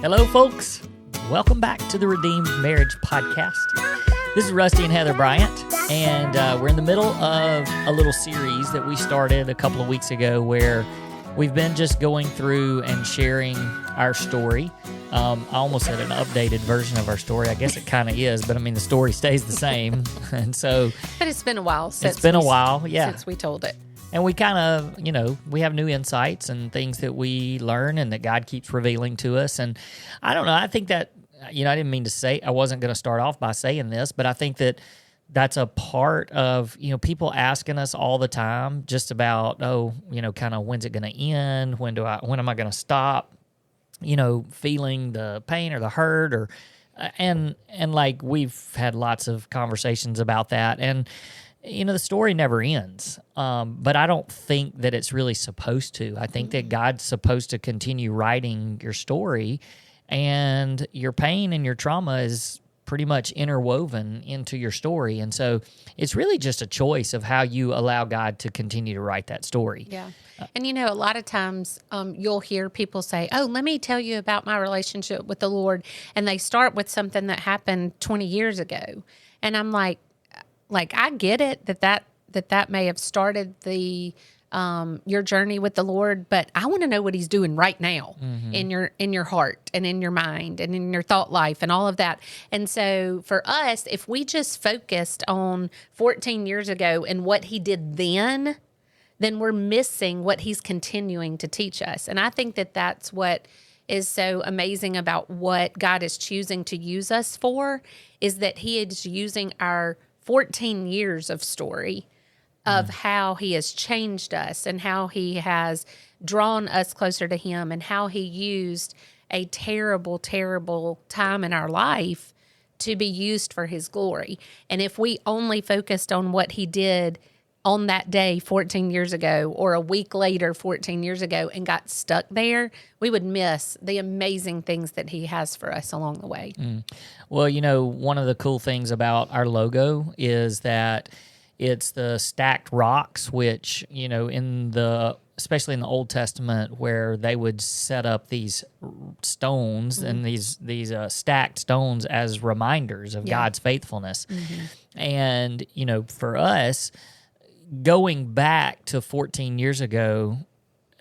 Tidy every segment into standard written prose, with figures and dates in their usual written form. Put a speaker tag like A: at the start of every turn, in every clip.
A: Hello, folks. Welcome back to the Redeemed Marriage Podcast. This is Rusty and Heather Bryant, and we're in the middle of a little series that we started a couple of weeks ago where we've been just going through and sharing our story. I almost said an updated version of our story. I guess it kind of is, but I mean, the story stays the same. And so,
B: but it's been a while since
A: since
B: we told it.
A: And we kind of, we have new insights and things that we learn and that God keeps revealing to us. And I don't know, I think that, I didn't mean to say, I wasn't going to start off by saying this, but I think that that's a part of, people asking us all the time just about, kind of when's it going to end? When am I going to stop, feeling the pain or the hurt and like we've had lots of conversations about that. And, the story never ends, but I don't think that it's really supposed to. I think that God's supposed to continue writing your story, and your pain and your trauma is pretty much interwoven into your story. And so it's really just a choice of how you allow God to continue to write that story.
B: Yeah. And, a lot of times you'll hear people say, oh, let me tell you about my relationship with the Lord. And they start with something that happened 20 years ago. And I'm like, I get it that may have started the your journey with the Lord, but I want to know what He's doing right now in your heart and in your mind and in your thought life and all of that. And so for us, if we just focused on 14 years ago and what He did then we're missing what He's continuing to teach us. And I think that that's what is so amazing about what God is choosing to use us for, is that He is using our 14 years of story of how He has changed us and how He has drawn us closer to Him and how He used a terrible, terrible time in our life to be used for His glory. And if we only focused on what He did on that day 14 years ago or a week later 14 years ago and got stuck there, we would miss the amazing things that He has for us along the way.
A: Well, one of the cool things about our logo is that it's the stacked rocks, which, especially in the Old Testament, where they would set up these stones and these stacked stones as reminders of God's faithfulness. And, for us, going back to 14 years ago,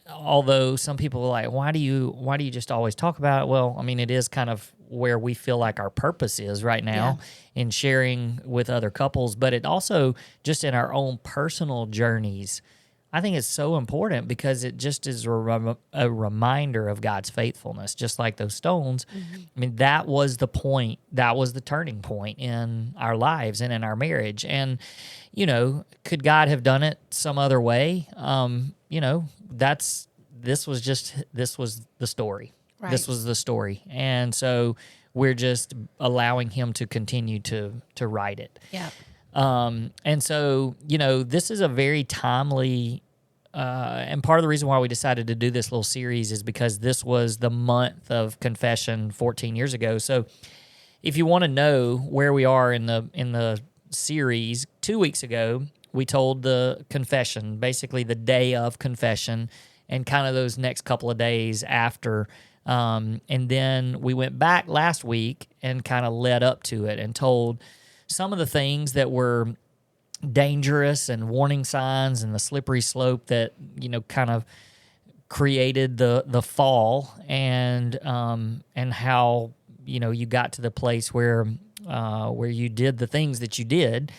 A: although some people are like, why do you just always talk about it? Well, I mean, it is kind of where we feel like our purpose is right now in sharing with other couples, but it also just in our own personal journeys, I think it's so important because it just is a reminder of God's faithfulness, just like those stones. I mean, that was the point. That was the turning point in our lives and in our marriage. And, could God have done it some other way? This was the story. Right. This was the story. And so we're just allowing Him to continue to write it.
B: Yeah.
A: And so, this is a very timely, and part of the reason why we decided to do this little series is because this was the month of confession 14 years ago. So if you want to know where we are in the series, 2 weeks ago, we told the confession, basically the day of confession and kind of those next couple of days after. And then we went back last week and kind of led up to it and told some of the things that were dangerous and warning signs and the slippery slope that, kind of created the fall and how, you got to the place where you did the things that you did.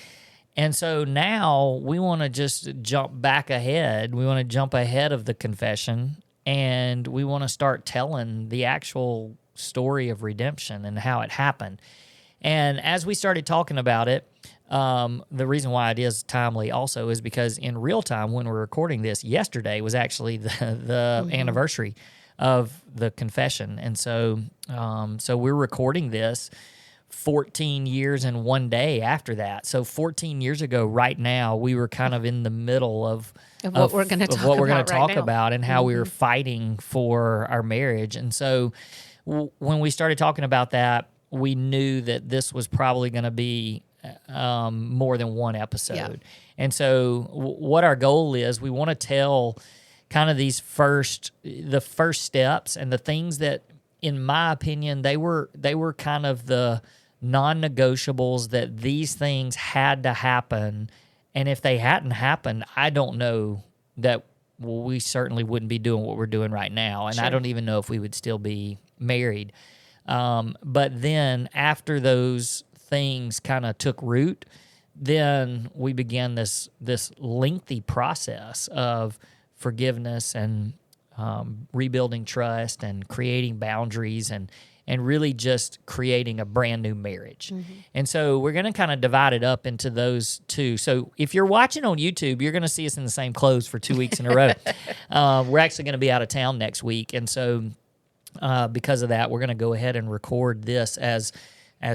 A: And so now we want to just jump back ahead. We want to jump ahead of the confession, and we want to start telling the actual story of redemption and how it happened. And as we started talking about it, the reason why it is timely also is because in real time, when we're recording this, yesterday was actually the anniversary of the confession. And so we're recording this 14 years and one day after that. So 14 years ago, right now, we were kind of in the middle of
B: what we're going to talk
A: about and how we were fighting for our marriage. And so when we started talking about that, we knew that this was probably going to be more than one episode. Yeah. And so what our goal is, we want to tell kind of the first steps and the things that in my opinion, they were kind of the non-negotiables that these things had to happen. And if they hadn't happened, I don't know that we certainly wouldn't be doing what we're doing right now. And I don't even know if we would still be married. But then after those things kind of took root, then we began this lengthy process of forgiveness and rebuilding trust and creating boundaries and really just creating a brand new marriage. Mm-hmm. And so we're going to kind of divide it up into those two. So if you're watching on YouTube, you're going to see us in the same clothes for 2 weeks in a row. We're actually going to be out of town next week. And so because of that, we're going to go ahead and record this as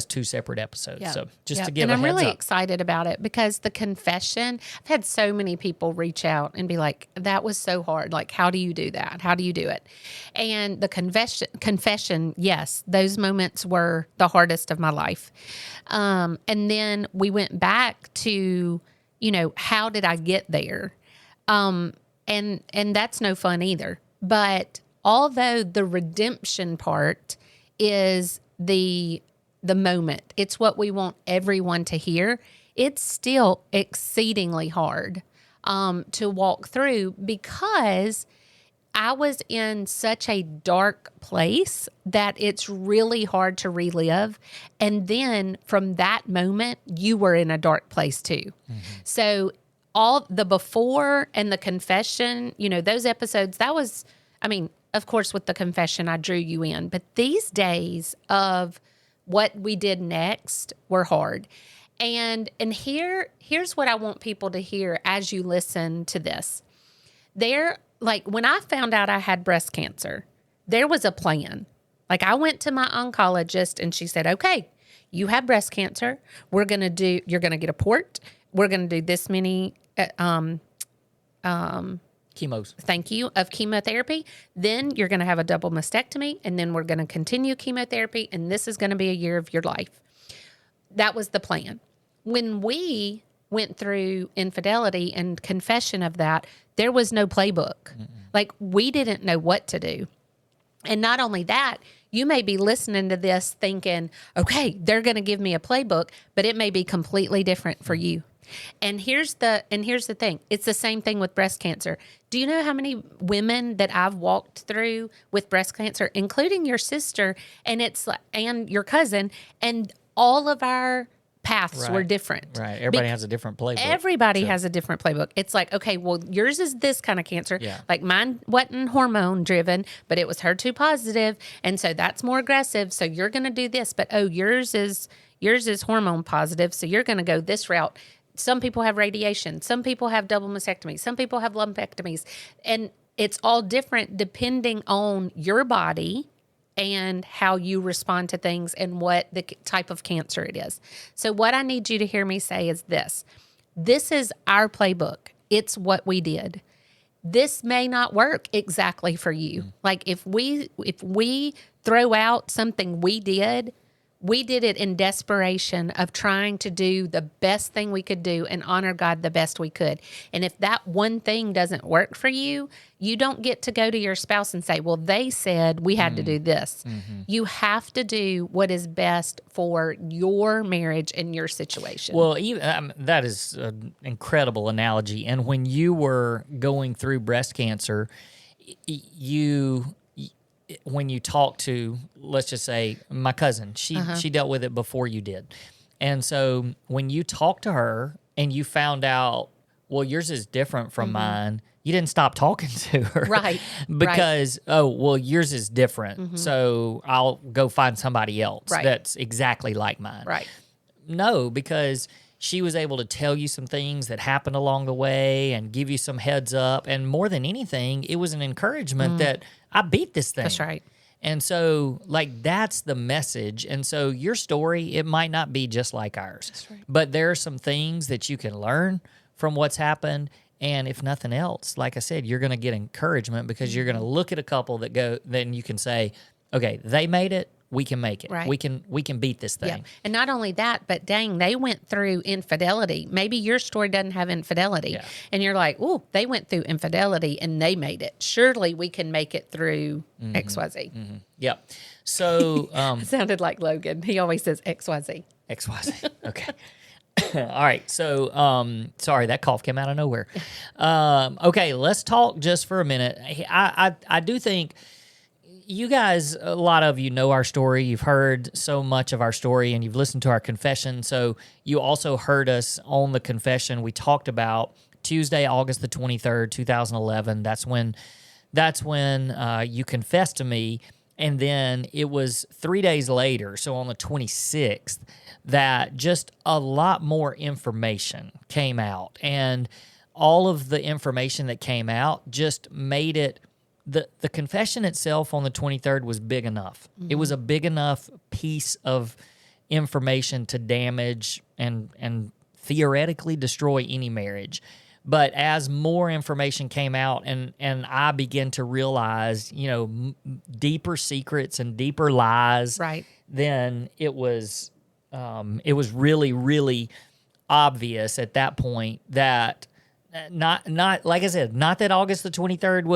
A: two separate episodes. Yep. So just to give
B: and
A: a heads
B: I'm really
A: up.
B: excited about it because the confession, I've had so many people reach out and be like, that was so hard. Like, how do you do that? How do you do it? And the confession, yes, those moments were the hardest of my life. And then we went back to, how did I get there? And that's no fun either. But although the redemption part is the moment, it's what we want everyone to hear, it's still exceedingly hard to walk through because I was in such a dark place that it's really hard to relive. And then from that moment, you were in a dark place too. Mm-hmm. So all the before and the confession, those episodes, that was, of course, with the confession, I drew you in. But these days of what we did next were hard. And here's what I want people to hear as you listen to this. When I found out I had breast cancer, there was a plan. Like, I went to my oncologist and she said, okay, you have breast cancer. You're going to get a port. We're going to do this many,
A: chemos.
B: Thank you, of chemotherapy. Then you're going to have a double mastectomy, and then we're going to continue chemotherapy, and this is going to be a year of your life. That was the plan. When we went through infidelity and confession of that, there was no playbook. Mm-mm. Like, we didn't know what to do. And not only that, you may be listening to this thinking, okay, they're going to give me a playbook, but it may be completely different for you. And here's the thing. It's the same thing with breast cancer. Do you know how many women that I've walked through with breast cancer, including your sister and your cousin, and all of our paths were different.
A: Right. Everybody has a different playbook.
B: Everybody has a different playbook. It's like, okay, well, yours is this kind of cancer. Yeah. Like, mine wasn't hormone driven, but it was HER2 positive, and so that's more aggressive. So you're going to do this, but yours is hormone positive, so you're going to go this route. Some people have radiation. Some people have double mastectomies. Some people have lumpectomies. And it's all different depending on your body and how you respond to things and what the type of cancer it is. So what I need you to hear me say is this. This is our playbook. It's what we did. This may not work exactly for you. Like, if we throw out something we did it in desperation of trying to do the best thing we could do and honor God the best we could. And if that one thing doesn't work for you, you don't get to go to your spouse and say, well, they said we had to do this. Mm-hmm. You have to do what is best for your marriage and your situation.
A: Well, that is an incredible analogy. And when you were going through breast cancer, when you talk to, let's just say, my cousin, she dealt with it before you did. And so when you talk to her and you found out, well, yours is different from mine, you didn't stop talking to her.
B: Right.
A: Because, yours is different. Mm-hmm. So I'll go find somebody else that's exactly like mine.
B: Right.
A: No, because she was able to tell you some things that happened along the way and give you some heads up. And more than anything, it was an encouragement that I beat this thing.
B: That's right.
A: And so, that's the message. And so your story, it might not be just like ours.
B: That's right.
A: But there are some things that you can learn from what's happened. And if nothing else, like I said, you're going to get encouragement because you're going to look at a couple that go, then you can say, okay, they made it. we can make it.
B: Right.
A: We can beat this thing.
B: Yeah. And not only that, but dang, they went through infidelity. Maybe your story doesn't have infidelity.
A: Yeah.
B: And you're like, oh, they went through infidelity and they made it. Surely we can make it through XYZ.
A: Mm-hmm. Yep. So
B: It sounded like Logan. He always says XYZ.
A: XYZ. Okay. All right. So, sorry, that cough came out of nowhere. Okay, let's talk just for a minute. I do think you guys, a lot of you know our story. You've heard so much of our story, and you've listened to our confession. So you also heard us on the confession. We talked about Tuesday, August the 23rd, 2011. That's when you confessed to me. And then it was 3 days later, so on the 26th, that just a lot more information came out. And all of the information that came out just made it, the confession itself on the 23rd was big enough. It was a big enough piece of information to damage and theoretically destroy any marriage. But as more information came out and I began to realize, deeper secrets and deeper lies,
B: Right.
A: then it was really, really obvious at that point that not like I said, not that August the 23rd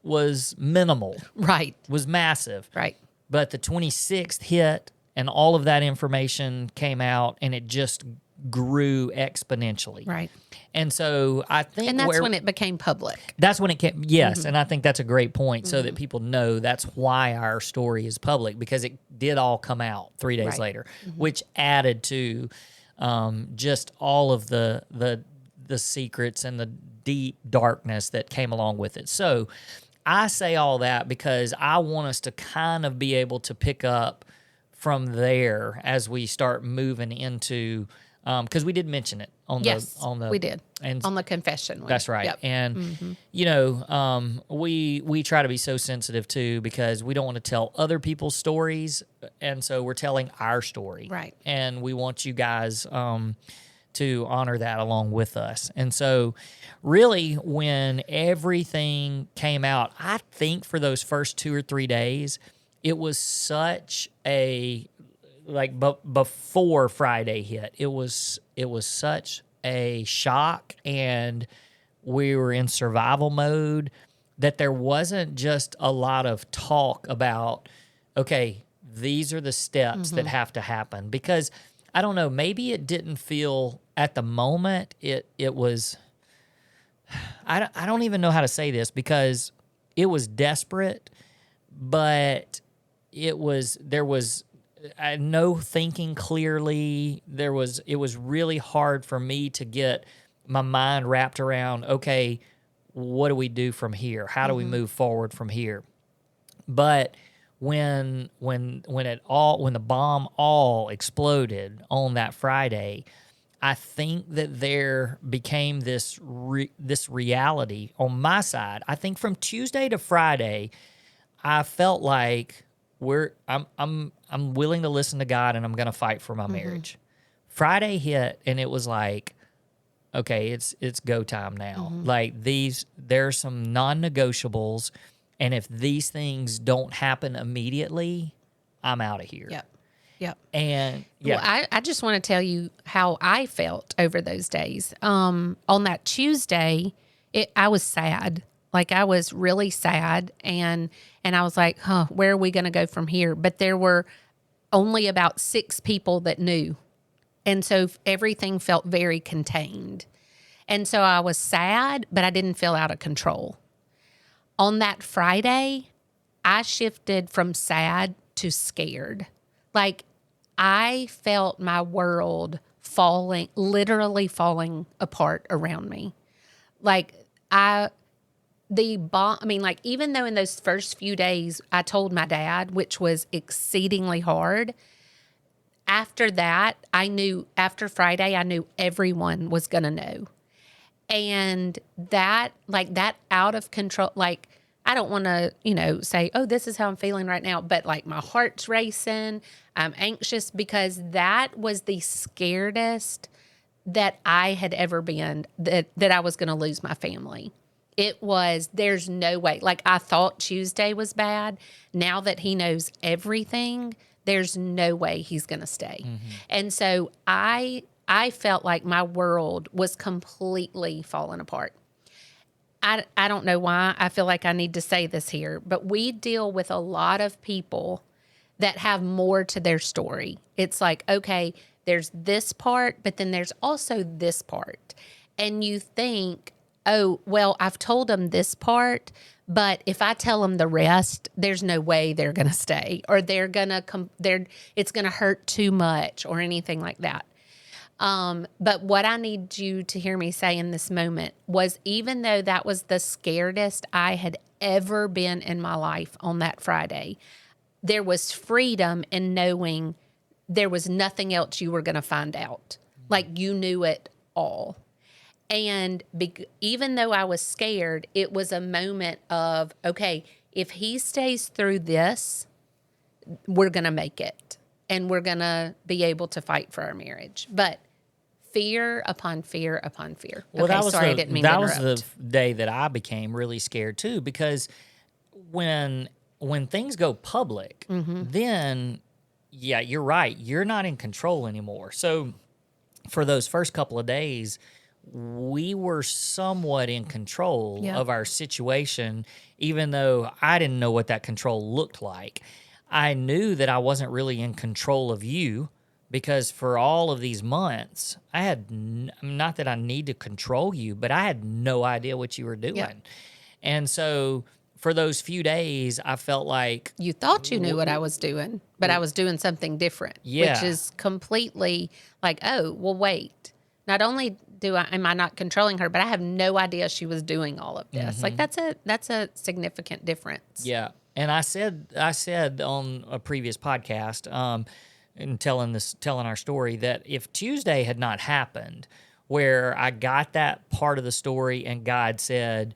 A: was minimal,
B: Right.
A: was massive,
B: Right.
A: but the 26th hit and all of that information came out and it just grew exponentially.
B: Right.
A: And so I think
B: And that's when it became public.
A: That's when it came. Yes, and I think that's a great point, so that people know that's why our story is public, because it did all come out 3 days
B: Right.
A: later, which added to just all of the secrets and the deep darkness that came along with it. So I say all that because I want us to kind of be able to pick up from there as we start moving into. Because we did mention it on
B: we did,
A: and
B: on the confession one.
A: that's right.
B: Yep.
A: And we try to be so sensitive too, because we don't want to tell other people's stories, and so we're telling our story,
B: Right.
A: And we want you guys to honor that along with us. And so really, when everything came out, I think for those first 2 or 3 days, it was such a before Friday hit, it was such a shock, and we were in survival mode that there wasn't just a lot of talk about, okay, these are the steps that have to happen. Because I don't know, maybe it didn't feel at the moment, it was, I don't even know how to say this, because it was desperate, but there was no thinking clearly. It was really hard for me to get my mind wrapped around, okay, what do we do from here? How do we move forward from here? But when the bomb all exploded on that Friday, I think that there became this reality on my side. I think from Tuesday to Friday, I felt like I'm willing to listen to God, and I'm going to fight for my marriage. Friday hit, and it was like, okay, it's go time now. Like there's some non-negotiables, and if these things don't happen immediately, I'm out of here.
B: Yep.
A: And
B: Well, I just want to tell you how I felt over those days. On that Tuesday, I was sad. Like, I was really sad, and I was like, where are we going to go from here? But there were only about 6 people that knew. And so everything felt very contained. And so I was sad, but I didn't feel out of control. On that Friday, I shifted from sad to scared. Like, I felt my world literally falling apart around me. Like, even though in those first few days I told my dad, which was exceedingly hard, after that, after Friday, I knew everyone was going to know. And that out of control, like, I don't want to, say, oh, this is how I'm feeling right now. But like, my heart's racing. I'm anxious, because that was the scaredest that I had ever been, that I was going to lose my family. It was, there's no way. Like, I thought Tuesday was bad. Now that he knows everything, there's no way he's going to stay. And so I felt like my world was completely falling apart. I don't know why. I feel like I need to say this here, but we deal with a lot of people that have more to their story. It's like, okay, there's this part, but then there's also this part. And you think, oh, well, I've told them this part, but if I tell them the rest, there's no way they're going to stay, or it's going to hurt too much or anything like that. But what I need you to hear me say in this moment was, even though that was the scaredest I had ever been in my life on that Friday, there was freedom in knowing there was nothing else you were going to find out. Like, you knew it all. And even though I was scared, it was a moment of, okay, if he stays through this, we're going to make it. And we're going to be able to fight for our marriage. But fear upon fear upon fear.
A: Well,
B: okay,
A: I
B: didn't mean to interrupt.
A: was the day that I became really scared too, because when things go public, then, yeah, you're right. You're not in control anymore. So for those first couple of days, we were somewhat in control of our situation, even though I didn't know what that control looked like. I knew that I wasn't really in control of you, because for all of these months, I had, not that I need to control you, but I had no idea what you were doing. Yeah. And so for those few days, I felt like...
B: You thought you knew what I was doing, but I was doing something different, which is completely like, oh, well, wait. Not only am I not controlling her, but I have no idea she was doing all of this. Like, that's a significant difference.
A: Yeah. And I said on a previous podcast, in telling our story, that if Tuesday had not happened, where I got that part of the story and God said,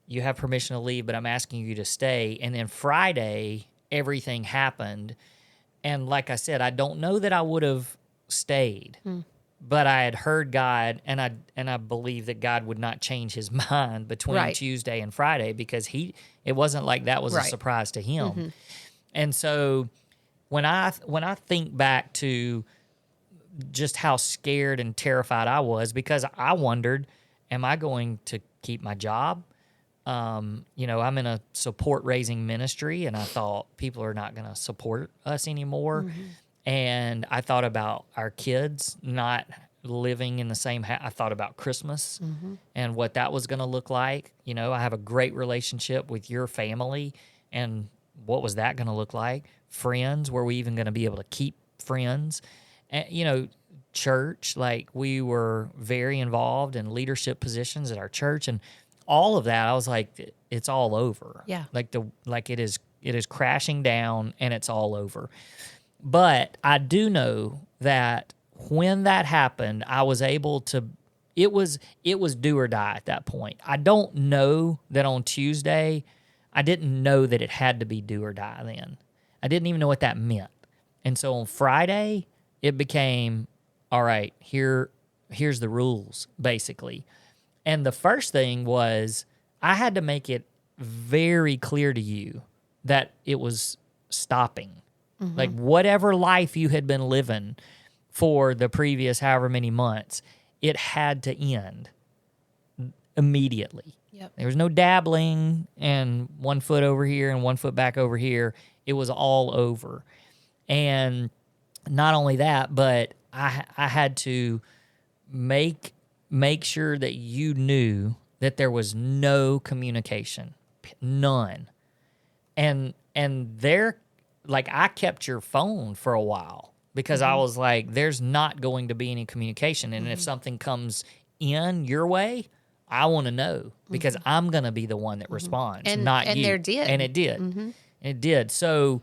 A: you have permission to leave, but I'm asking you to stay. And then Friday, everything happened. And like I said, I don't know that I would have stayed, but I had heard God, and I believe that God would not change his mind between Tuesday and Friday, because it wasn't like that was a surprise to him. And so when I think back to just how scared and terrified I was, because I wondered, am I going to keep my job? I'm in a support raising ministry, and I thought people are not going to support us anymore. And I thought about our kids not living in the same house. I thought about Christmas and what that was going to look like. I have a great relationship with your family, and what was that going to look like? Friends, were we even going to be able to keep friends? And, church, like, we were very involved in leadership positions at our church, and all of that, I was like, it's all over.
B: Yeah.
A: Like it is crashing down, and it's all over. But I do know that when that happened, I was able to, it was do or die at that point. I don't know that on Tuesday, I didn't know that it had to be do or die then. I didn't even know what that meant. And so on Friday, it became, all right, here's the rules, basically. And the first thing was, I had to make it very clear to you that it was stopping. Like, whatever life you had been living for the previous however many months, it had to end immediately.
B: Yep.
A: There was no dabbling and 1 foot over here and 1 foot back over here. It was all over. And not only that, but I had to make sure that you knew that there was no communication, none. And there, like, I kept your phone for a while, because I was like, there's not going to be any communication. And if something comes in your way, I want to know, because I'm going to be the one that responds, not you.
B: And there did.
A: And it did. It did. So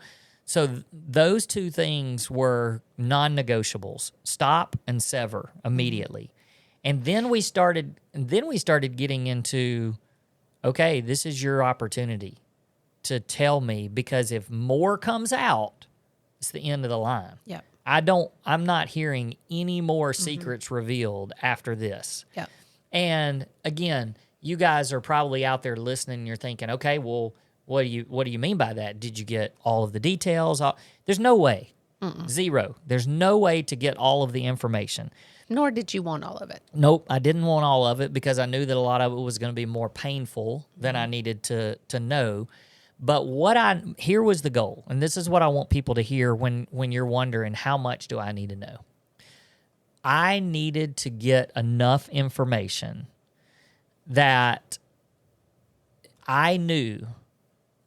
A: those two things were non-negotiables: stop and sever immediately. And then we started getting into, okay, this is your opportunity to tell me, because if more comes out, it's the end of the line.
B: Yep.
A: I'm not hearing any more secrets revealed after this.
B: Yep.
A: And again, you guys are probably out there listening and you're thinking, okay, well, what do you mean by that? Did you get all of the details? There's no way. Zero. There's no way to get all of the information.
B: Nor did you want all of it.
A: Nope, I didn't want all of it because I knew that a lot of it was going to be more painful than I needed to know. But here was the goal, and this is what I want people to hear when you're wondering, how much do I need to know? I needed to get enough information that I knew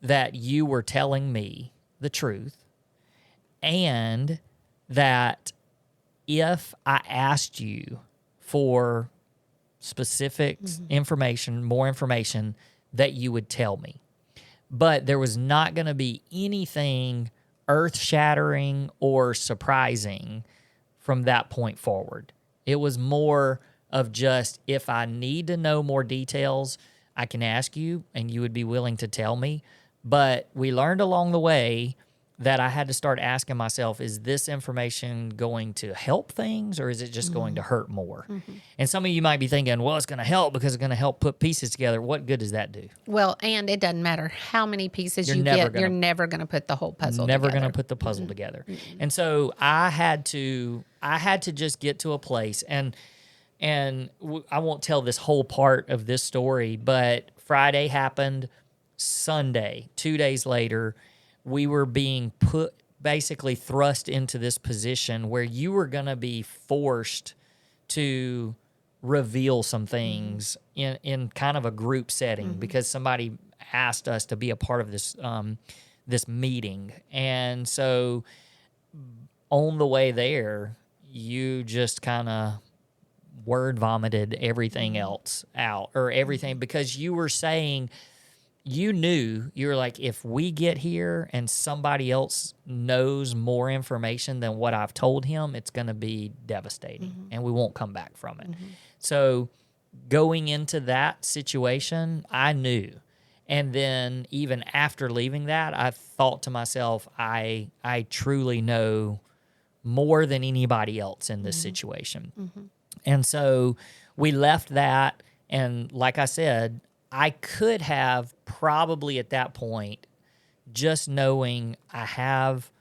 A: that you were telling me the truth, and that if I asked you for specific information, more information, that you would tell me. But there was not going to be anything earth-shattering or surprising from that point forward. It was more of just, if I need to know more details, I can ask you and you would be willing to tell me. But we learned along the way that I had to start asking myself, is this information going to help things, or is it just going to hurt more? And some of you might be thinking, well, it's going to help because it's going to help put pieces together. What good does that do?
B: Well, and it doesn't matter how many pieces you get, you're never going to put the whole puzzle together.
A: Never going to put the puzzle together. And so I had to just get to a place, and I won't tell this whole part of this story, but Friday happened. Sunday, 2 days later, we were being basically thrust into this position where you were going to be forced to reveal some things in kind of a group setting because somebody asked us to be a part of this this meeting. And so on the way there, you just kind of word vomited everything else out, or everything, because you were saying, you were like, if we get here and somebody else knows more information than what I've told him, it's going to be devastating and we won't come back from it. So going into that situation, I knew. And then even after leaving that, I thought to myself, I truly know more than anybody else in this situation. And so we left that. And like I said, I could have probably at that point, just knowing I have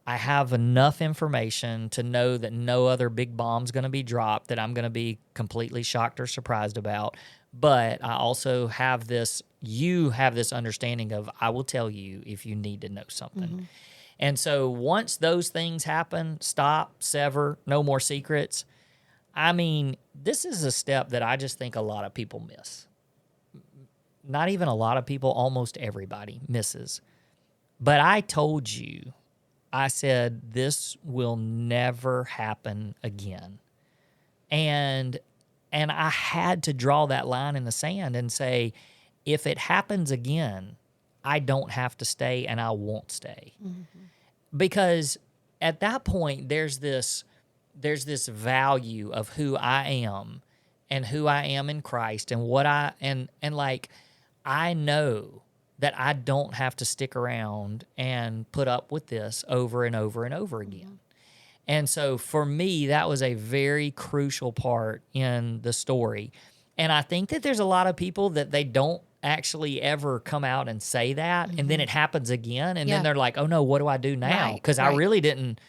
A: enough information to know that no other big bomb's going to be dropped that I'm going to be completely shocked or surprised about. But I also have you have this understanding of, I will tell you if you need to know something. And so once those things happen, stop, sever, no more secrets. I mean, this is a step that I just think a lot of people miss. Not even a lot of people, almost everybody misses. But I told you, I said, this will never happen again. And I had to draw that line in the sand and say, if it happens again, I don't have to stay and I won't stay. Because at that point, there's this value of who I am and who I am in Christ and what and like, I know that I don't have to stick around and put up with this over and over and over again. And so for me, that was a very crucial part in the story. And I think that there's a lot of people that they don't actually ever come out and say that. And then it happens again. And then they're like, oh no, what do I do now? Because I really didn't,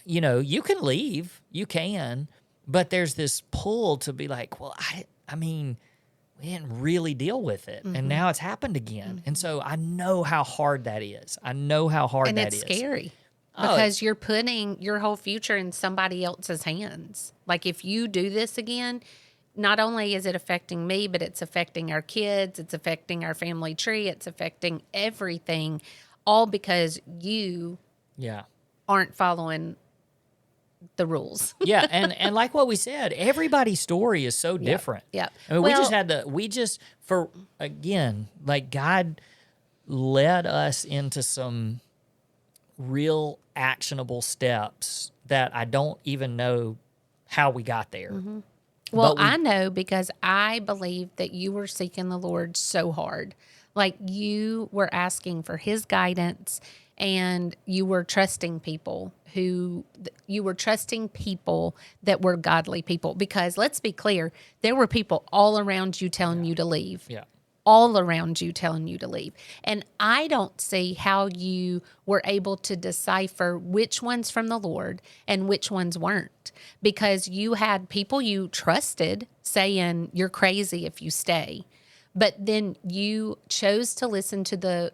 A: you can leave, you can, but there's this pull to be like, well, I mean, we didn't really deal with it, and now it's happened again. And so I know how hard that is. And
B: it's scary because you're putting your whole future in somebody else's hands. Like, if you do this again, not only is it affecting me, but it's affecting our kids, it's affecting our family tree, it's affecting everything, all because you aren't following the rules.
A: And like what we said, everybody's story is so different. I mean, God led us into some real actionable steps that I don't even know how we got there.
B: Well, I know because I believe that you were seeking the Lord so hard. Like, you were asking for his guidance and you were trusting people that were godly people. Because let's be clear, there were people all around you telling you to leave.
A: Yeah.
B: All around you telling you to leave. And I don't see how you were able to decipher which ones from the Lord and which ones weren't, because you had people you trusted saying you're crazy if you stay. But then you chose to listen to the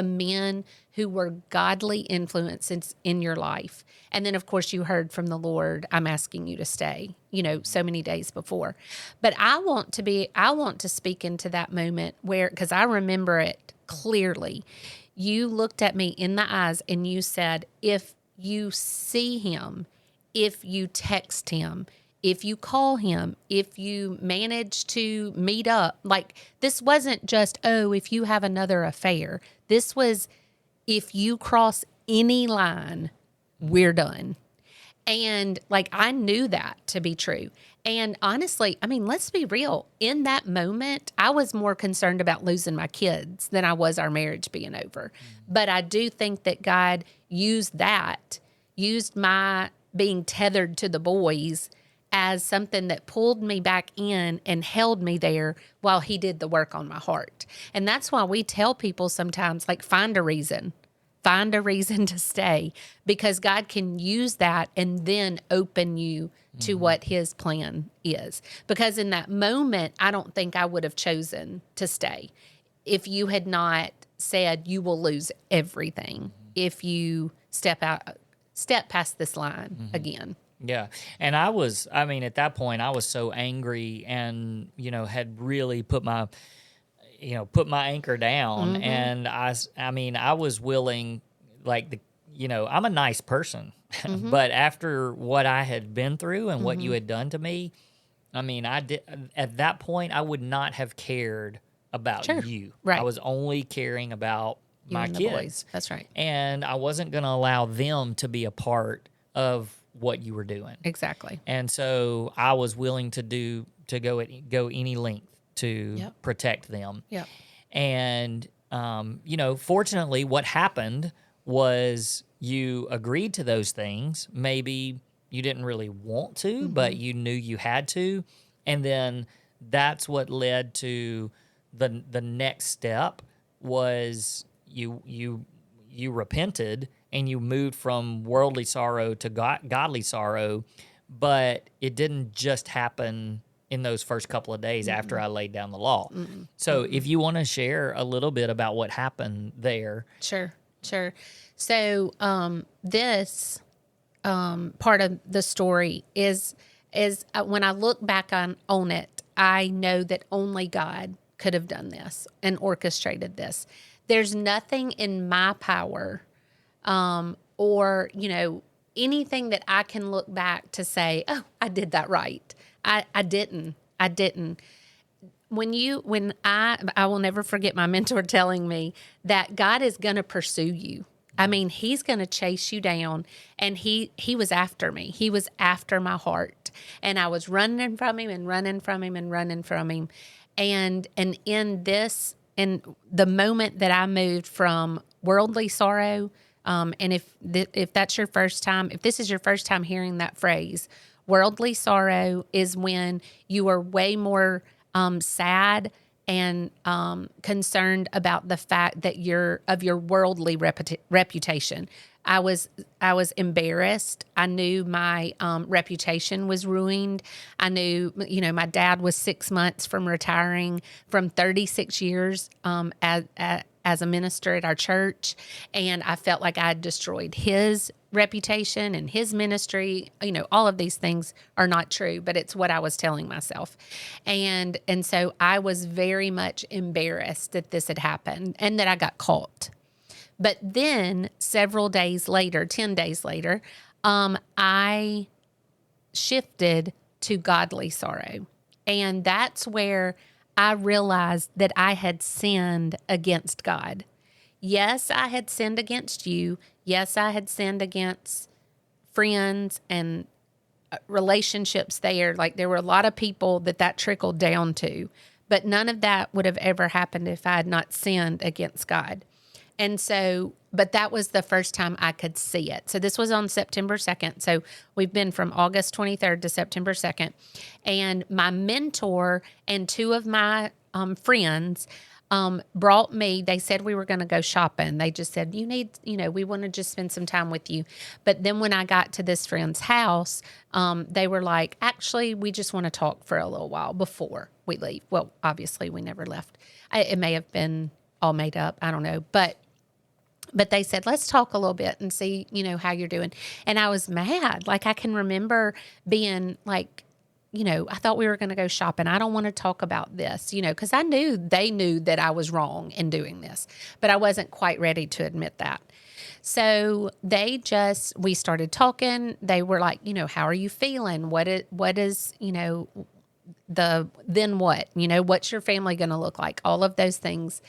B: men who were godly influences in your life. And then, of course, you heard from the Lord, I'm asking you to stay, so many days before. But I want to speak into that moment where, because I remember it clearly, you looked at me in the eyes and you said, if you see him, if you text him, if you call him, if you manage to meet up, like this wasn't just, if you have another affair. This was, if you cross any line, we're done. And like, I knew that to be true. And honestly, I mean, let's be real. In that moment, I was more concerned about losing my kids than I was our marriage being over. But I do think that God used my being tethered to the boys as something that pulled me back in and held me there while he did the work on my heart. And that's why we tell people sometimes, like, find a reason to stay, because God can use that and then open you to what his plan is. Because in that moment, I don't think I would have chosen to stay if you had not said you will lose everything if you step past this line again.
A: Yeah. And at that point, I was so angry and, had really put my anchor down. And I was willing, I'm a nice person, but after what I had been through and what you had done to me, at that point, I would not have cared about you.
B: Right.
A: I was only caring about my
B: and the
A: kids.
B: boys. That's right.
A: And I wasn't going to allow them to be a part of what you were doing.
B: Exactly.
A: And so I was willing to go any length to protect them.
B: Yeah.
A: And fortunately, what happened was you agreed to those things. Maybe you didn't really want to, but you knew you had to. And then that's what led to the next step was you repented and you moved from worldly sorrow to godly sorrow, but it didn't just happen in those first couple of days after I laid down the law. So if you want to share a little bit about what happened there.
B: Sure. So this part of the story is when I look back on it, I know that only God could have done this and orchestrated this. There's nothing in my power or, anything that I can look back to say, oh, I did that right. I didn't. When I will never forget my mentor telling me that God is going to pursue you. I mean, he's going to chase you down, and he was after me. He was after my heart, and I was running from him and running from him and running from him. And in the moment that I moved from worldly sorrow, and if that's your first time, if this is your first time hearing that phrase, worldly sorrow is when you are way more sad and concerned about the fact that of your worldly reputation. I was embarrassed. I knew my reputation was ruined. I knew, my dad was 6 months from retiring from 36 years as a minister at our church, and I felt like I had destroyed his reputation and his ministry. All of these things are not true, but it's what I was telling myself. And so I was very much embarrassed that this had happened and that I got caught. But then several days later, 10 days later, I shifted to godly sorrow. And that's where I realized that I had sinned against God. Yes, I had sinned against you. Yes, I had sinned against friends and relationships there. Like, there were a lot of people that trickled down to. But none of that would have ever happened if I had not sinned against God. And so But that was the first time I could see it. So this was on September 2nd. So we've been from August 23rd to September 2nd. And my mentor and two of my friends brought me, they said we were going to go shopping. They just said, we want to just spend some time with you. But then when I got to this friend's house, they were like, actually, we just want to talk for a little while before we leave. Well, obviously we never left. It may have been all made up. I don't know. But they said, let's talk a little bit and see, how you're doing. And I was mad. Like, I can remember being like, I thought we were going to go shopping. I don't want to talk about this, because I knew they knew that I was wrong in doing this, but I wasn't quite ready to admit that. So we started talking. They were like, how are you feeling? What is, then what, what's your family going to look like? All of those things.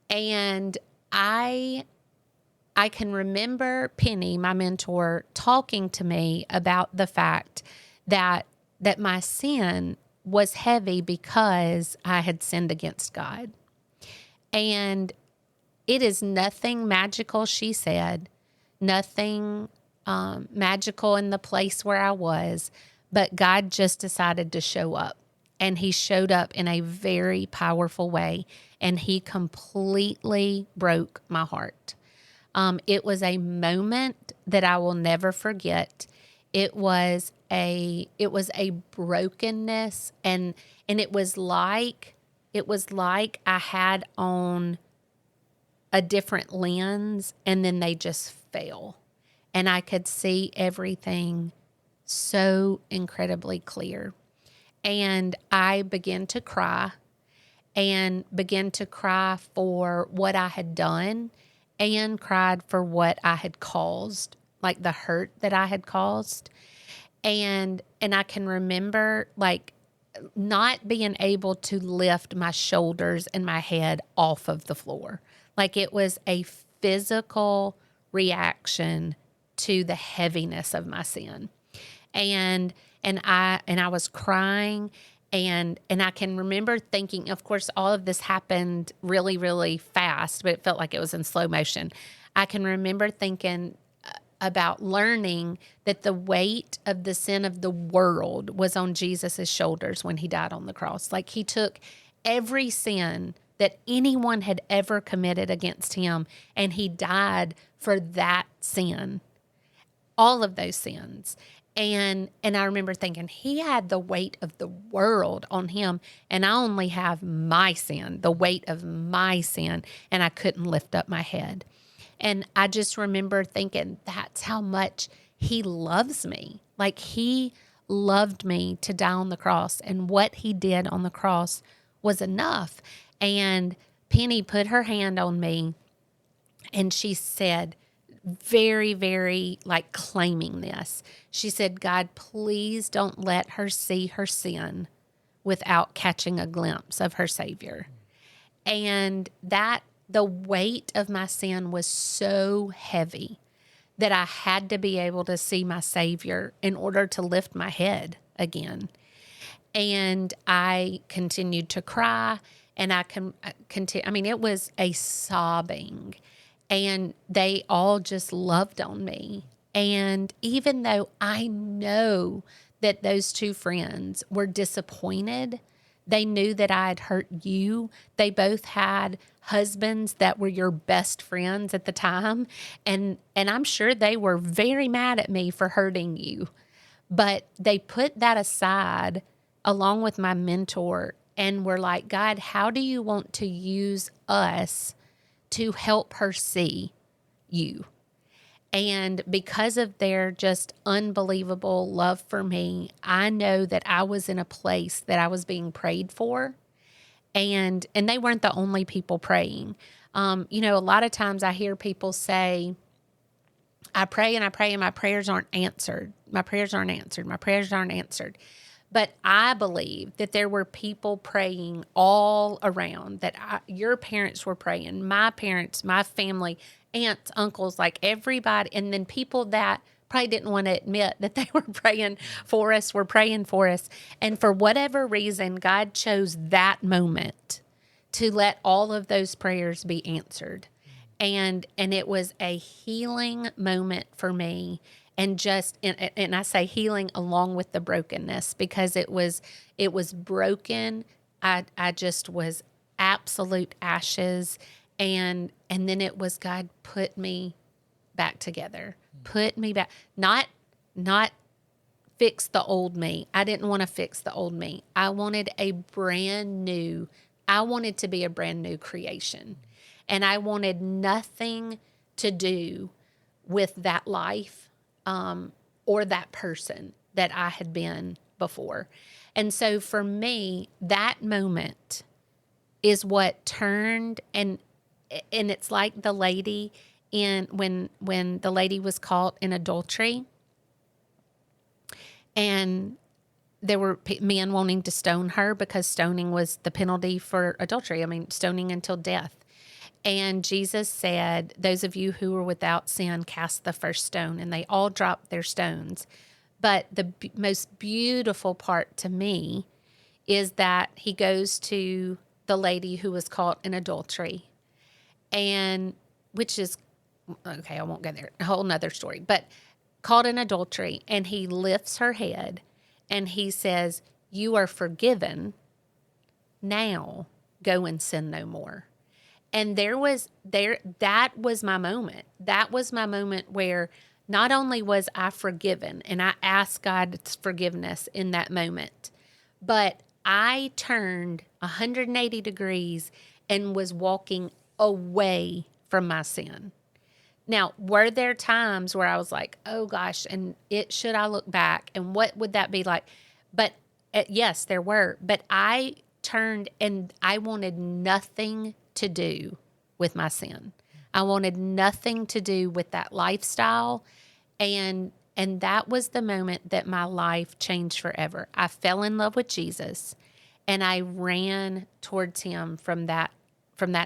B: And I can remember Penny, my mentor, talking to me about the fact that my sin was heavy because I had sinned against God. And it is nothing magical, she said, nothing magical in the place where I was, but God just decided to show up. And he showed up in a very powerful way, and he completely broke my heart. It was a moment that I will never forget. It was a brokenness, and it was like I had on a different lens, and then they just fell, and I could see everything so incredibly clear. And I began to cry for what I had done, and cried for what I had caused, like the hurt that I had caused. And I can remember like not being able to lift my shoulders and my head off of the floor. Like it was a physical reaction to the heaviness of my sin. And I was crying, and I can remember thinking, of course, all of this happened really, really fast, but it felt like it was in slow motion. I can remember thinking about learning that the weight of the sin of the world was on Jesus's shoulders when he died on the cross. Like he took every sin that anyone had ever committed against him, and he died for that sin, all of those sins. And I remember thinking, he had the weight of the world on him, and I only have my sin, the weight of my sin, and I couldn't lift up my head. And I just remember thinking, that's how much he loves me. Like he loved me to die on the cross, and what he did on the cross was enough. And Penny put her hand on me, and she said, very, very like claiming this. She said, God, please don't let her see her sin without catching a glimpse of her Savior. And that the weight of my sin was so heavy that I had to be able to see my Savior in order to lift my head again. And I continued to cry, and it was a sobbing. And they all just loved on me. And even though I know that those two friends were disappointed, they knew that I had hurt you. They both had husbands that were your best friends at the time. And I'm sure they were very mad at me for hurting you. But they put that aside along with my mentor and were like, God, how do you want to use us to help her see you? And because of their just unbelievable love for me, I know that I was in a place that I was being prayed for. And they weren't the only people praying. A lot of times I hear people say, I pray and I pray and my prayers aren't answered. My prayers aren't answered. My prayers aren't answered. But I believe that there were people praying all around, that your parents were praying, my parents, my family, aunts, uncles, like everybody. And then people that probably didn't want to admit that they were praying for us were praying for us. And for whatever reason, God chose that moment to let all of those prayers be answered. And it was a healing moment for me. And I say healing along with the brokenness, because it was broken. I just was absolute ashes. And then it was God put me back together, put me back, not fix the old me. I didn't want to fix the old me. I wanted to be a brand new creation. And I wanted nothing to do with that life or that person that I had been before. And so for me, that moment is what turned, and it's like the lady when the lady was caught in adultery, and there were men wanting to stone her because stoning was the penalty for adultery. I mean, stoning until death. And Jesus said, those of you who are without sin, cast the first stone. And they all dropped their stones. But the most beautiful part to me is that he goes to the lady who was caught in adultery. And which is, okay, I won't go there, a whole nother story. But caught in adultery, and he lifts her head and he says, you are forgiven. Now go and sin no more. And that was my moment. That was my moment where not only was I forgiven, and I asked God's forgiveness in that moment, but I turned 180 degrees and was walking away from my sin. Now, were there times where I was like, oh gosh, and should I look back and what would that be like? But yes, there were. But I turned and I wanted nothing to do with my sin. I wanted nothing to do with that lifestyle. And that was the moment that my life changed forever. I fell in love with Jesus, and I ran towards him from that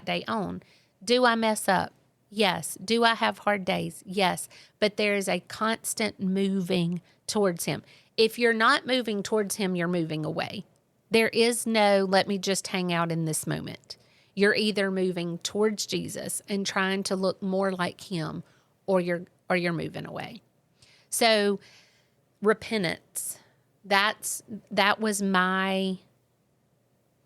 B: day on. Do I mess up? Yes. Do I have hard days? Yes. But there is a constant moving towards him. If you're not moving towards him, you're moving away. There is no, let me just hang out in this moment. You're either moving towards Jesus and trying to look more like him, or you're moving away. So repentance, that was my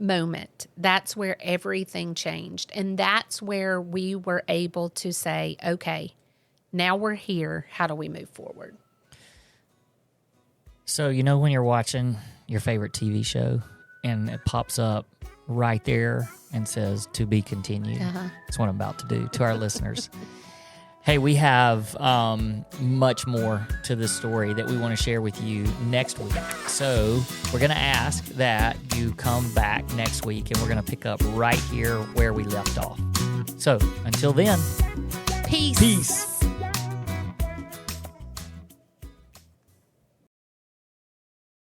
B: moment. That's where everything changed. And that's where we were able to say, okay, now we're here. How do we move forward?
A: So, when you're watching your favorite TV show and it pops up right there and says to be continued, That's what I'm about to do to our listeners. Hey, we have much more to this story that we want to share with you next week. So we're going to ask that you come back next week, and we're going to pick up right here where we left off. So until then,
B: peace.
A: Peace.